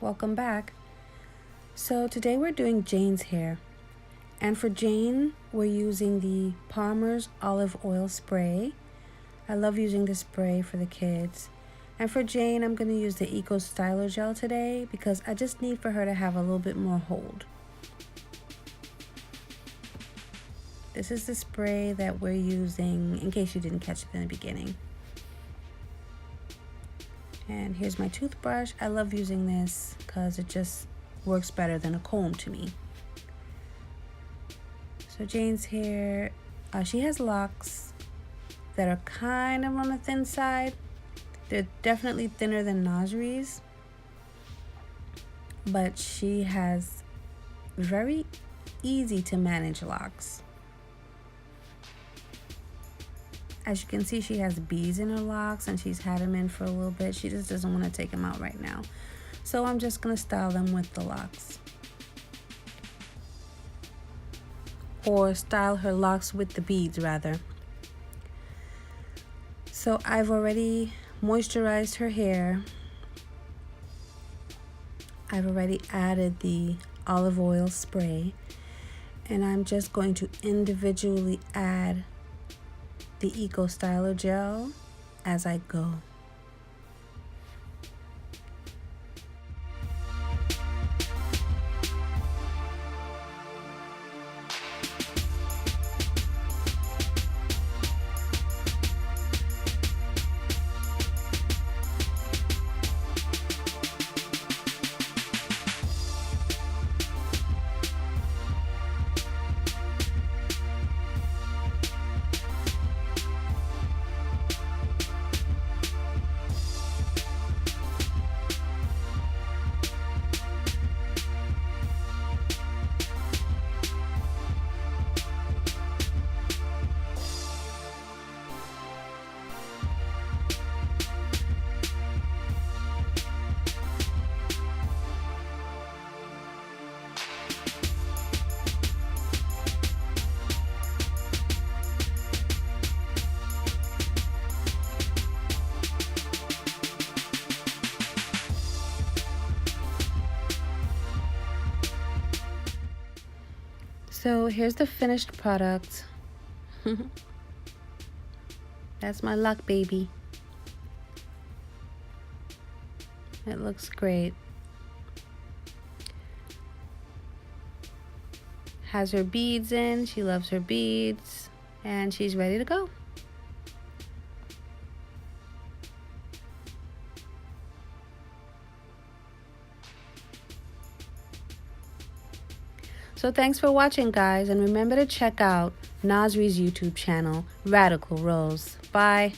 Welcome back. So today we're doing Jane's hair. And for Jane, we're using the Palmer's Olive Oil Spray. I love using this spray for the kids. And for Jane, I'm going to use the Eco Styler Gel today because I just need for her to have a little bit more hold. This is the spray that we're using in case you didn't catch it in the beginning. And here's my toothbrush. I love using this because it just works better than a comb to me. So Jane's hair, she has locks that are kind of on the thin side. They're definitely thinner than Nasri's, but she has very easy to manage locks. As you can see, she has beads in her locks and she's had them in for a little bit. She just doesn't want to take them out right now. So I'm just going to style them with the locks. Or style her locks with the beads rather. So I've already moisturized her hair. I've already added the olive oil spray. And I'm just going to individually add the Eco Styler Gel as I go. So here's the finished product. That's my Loc baby. It looks great. Has her beads in. She loves her beads. And she's ready to go. So thanks for watching, guys, and remember to check out Nasri's YouTube channel, Radical Rose. Bye.